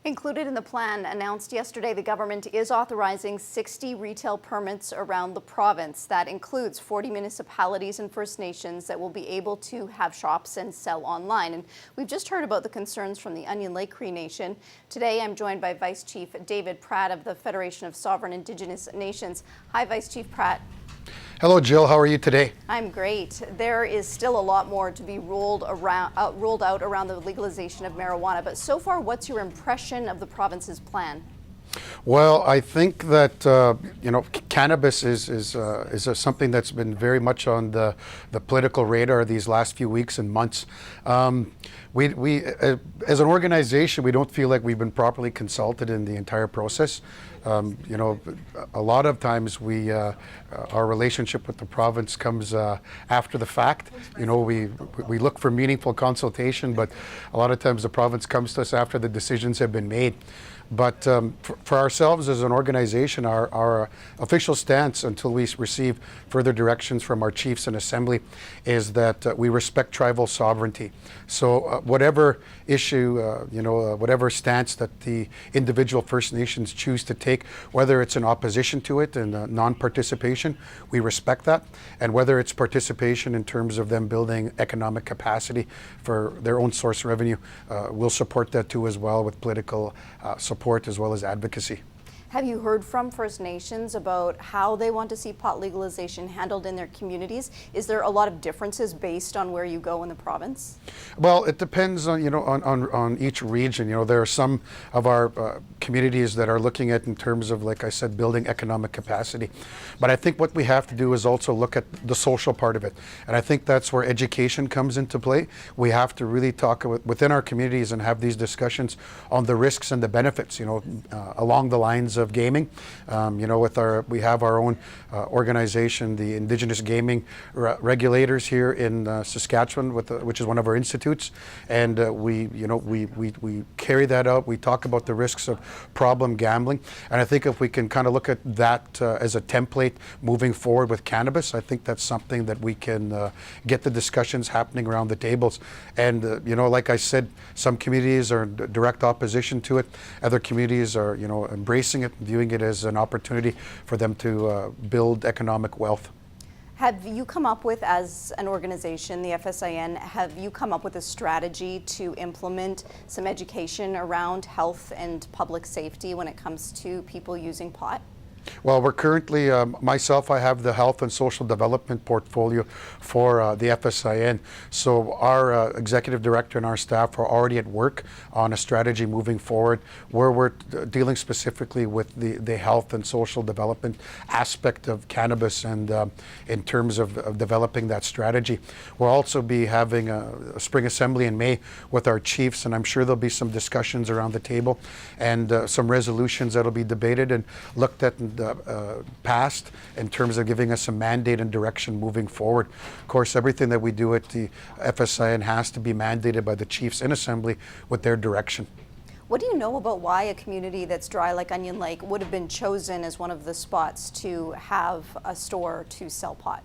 Included in the plan announced yesterday, the government is authorizing 60 retail permits around the province. That includes 40 municipalities and First Nations that will be able to have shops and sell online. And we've just heard about the concerns from the Onion Lake Cree Nation. Today, I'm joined by Vice-Chief David Pratt of the Federation of Sovereign Indigenous Nations. Hi, Vice-Chief Pratt. Hello, Jill. How are you today? I'm great. There is still a lot more to be rolled out around the legalization of marijuana. But so far, what's your impression of the province's plan? Well, I think that cannabis is something that's been very much on the political radar these last few weeks and months. We as an organization, we don't feel like we've been properly consulted in the entire process. A lot of times our relationship with the province comes after the fact. We look for meaningful consultation, but a lot of times the province comes to us after the decisions have been made. But for ourselves as an organization, our official stance until we receive further directions from our chiefs in assembly is that we respect tribal sovereignty. So whatever issue, whatever stance that the individual First Nations choose to take, whether it's in opposition to it and non-participation, we respect that. And whether it's participation in terms of them building economic capacity for their own source revenue, we'll support that too as well with political support as well as advocacy. Have you heard from First Nations about how they want to see pot legalization handled in their communities? Is there a lot of differences based on where you go in the province? Well, it depends on on each region. There are some of our communities that are looking at in terms of, like I said, building economic capacity. But I think what we have to do is also look at the social part of it. And I think that's where education comes into play. We have to really talk within our communities and have these discussions on the risks and the benefits, along the lines of gaming. We have our own organization, the Indigenous Gaming Regulators here in Saskatchewan, which is one of our institutes, and we carry that out. We talk about the risks of problem gambling, and I think if we can kind of look at that as a template moving forward with cannabis, I think that's something that we can get the discussions happening around the tables. And like I said, some communities are in direct opposition to it. Other communities are embracing it, viewing it as an opportunity for them to build economic wealth. Have you come up with, as an organization, the FSIN, have you come up with a strategy to implement some education around health and public safety when it comes to people using pot? Well, we're currently, myself, I have the health and social development portfolio for the FSIN. So our executive director and our staff are already at work on a strategy moving forward where we're dealing specifically with the health and social development aspect of cannabis and in terms of developing that strategy. We'll also be having a spring assembly in May with our chiefs, and I'm sure there'll be some discussions around the table and some resolutions that'll be debated and looked at and passed in terms of giving us a mandate and direction moving forward. Of course, everything that we do at the FSIN has to be mandated by the chiefs in assembly with their direction. What do you know about why a community that's dry like Onion Lake would have been chosen as one of the spots to have a store to sell pot?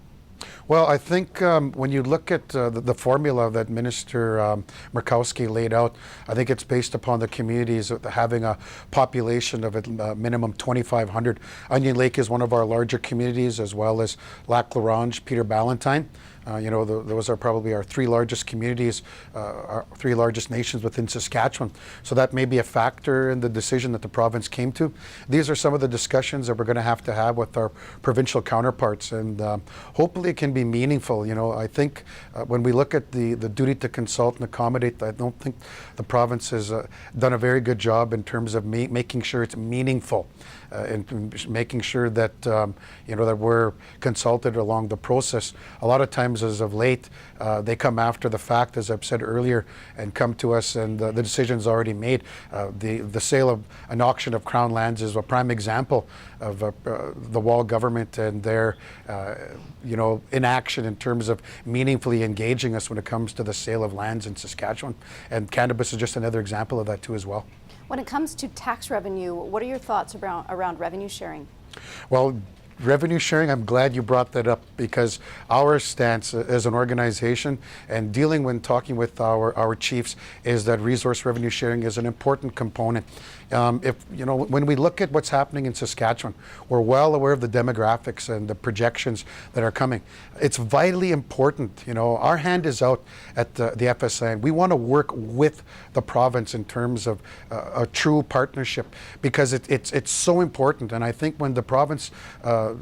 Well, I think when you look at the formula that Minister Murkowski laid out, I think it's based upon the communities having a population of a minimum 2,500. Onion Lake is one of our larger communities, as well as Lac La Ronge, Peter Ballantine. Those are probably our three largest communities, our three largest nations within Saskatchewan. So that may be a factor in the decision that the province came to. These are some of the discussions that we're going to have with our provincial counterparts, and hopefully it can be meaningful. I think when we look at the duty to consult and accommodate, I don't think the province has done a very good job in terms of making sure it's meaningful and making sure that that we're consulted along the process. A lot of times, as of late, they come after the fact, as I've said earlier, and come to us, and the decision's already made. The sale of an auction of Crown lands is a prime example of the Wall government and their inaction in terms of meaningfully engaging us when it comes to the sale of lands in Saskatchewan. And cannabis is just another example of that too as well. When it comes to tax revenue, what are your thoughts around revenue sharing? Well, revenue sharing, I'm glad you brought that up, because our stance as an organization and dealing when talking with our chiefs is that resource revenue sharing is an important component. When we look at what's happening in Saskatchewan, we're well aware of the demographics and the projections that are coming. It's vitally important. Our hand is out at the FSIN. We want to work with the province in terms of a true partnership, because it's so important. And I think when the province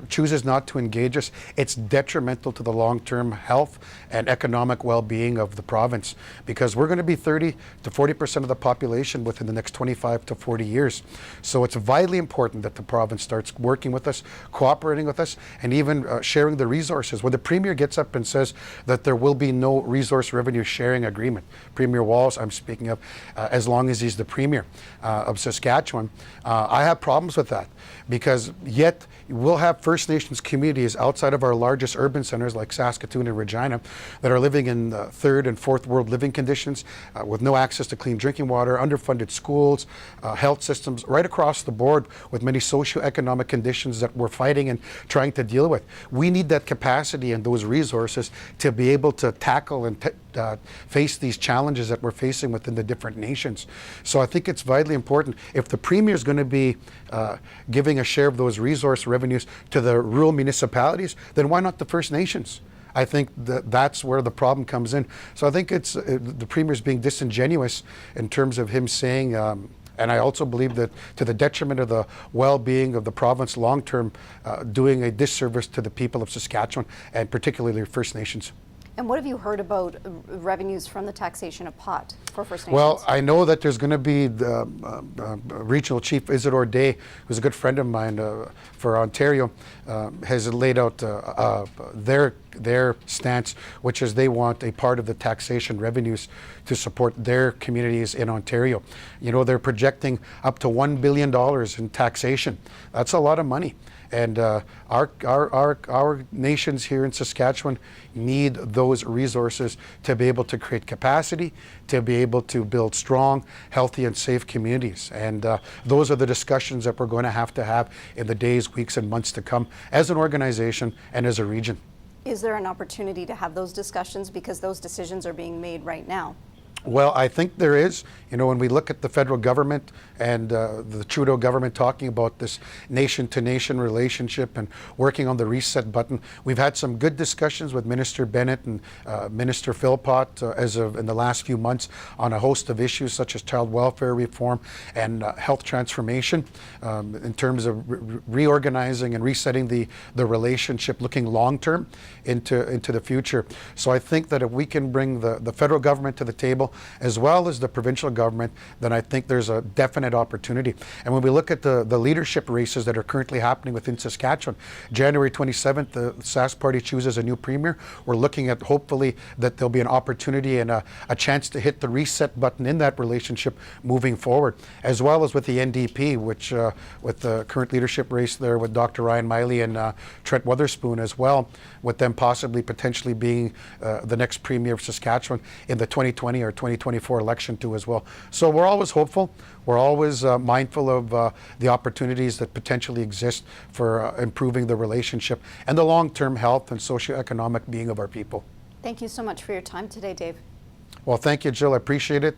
chooses not to engage us, it's detrimental to the long-term health and economic well-being of the province, because we're going to be 30 to 40% of the population within the next 25 to 40 years. So it's vitally important that the province starts working with us, cooperating with us, and even sharing the resources. When the Premier gets up and says that there will be no resource revenue sharing agreement, Premier Walz, I'm speaking of, as long as he's the Premier of Saskatchewan, I have problems with that, because yet we'll have First Nations communities outside of our largest urban centers like Saskatoon and Regina that are living in third and fourth world living conditions with no access to clean drinking water, underfunded schools, health systems, right across the board, with many socioeconomic conditions that we're fighting and trying to deal with. We need that capacity and those resources to be able to tackle and face these challenges that we're facing within the different nations. So I think it's vitally important. If the Premier is going to be giving a share of those resource revenues to the rural municipalities, then why not the First Nations? I think that's where the problem comes in. So I think it's the Premier's being disingenuous in terms of him saying, and I also believe that to the detriment of the well-being of the province long-term, doing a disservice to the people of Saskatchewan and particularly First Nations. And what have you heard about revenues from the taxation of pot for First Nations? Well, I know that there's going to be the Regional Chief Isidore Day, who's a good friend of mine for Ontario, has laid out their stance, which is they want a part of the taxation revenues to support their communities in Ontario. They're projecting up to $1 billion in taxation. That's a lot of money. And our nations here in Saskatchewan need those resources to be able to create capacity, to be able to build strong, healthy, and safe communities. And those are the discussions that we're going to have in the days, weeks, and months to come as an organization and as a region. Is there an opportunity to have those discussions, because those decisions are being made right now? Well, I think there is. When we look at the federal government and the Trudeau government talking about this nation-to-nation relationship and working on the reset button, we've had some good discussions with Minister Bennett and Minister Philpott as of in the last few months on a host of issues such as child welfare reform and health transformation in terms of reorganizing and resetting the relationship, looking long-term into the future. So I think that if we can bring the federal government to the table, as well as the provincial government, then I think there's a definite opportunity. And when we look at the leadership races that are currently happening within Saskatchewan, January 27th, the Sask Party chooses a new Premier. We're looking at hopefully that there'll be an opportunity and a chance to hit the reset button in that relationship moving forward, as well as with the NDP, which with the current leadership race there with Dr. Ryan Miley and Trent Weatherspoon as well, with them possibly potentially being the next Premier of Saskatchewan in the 2020 or 2024 election too as well. So we're always hopeful. We're always mindful of the opportunities that potentially exist for improving the relationship and the long-term health and socioeconomic being of our people. Thank you so much for your time today, Dave. Well, thank you, Jill. I appreciate it.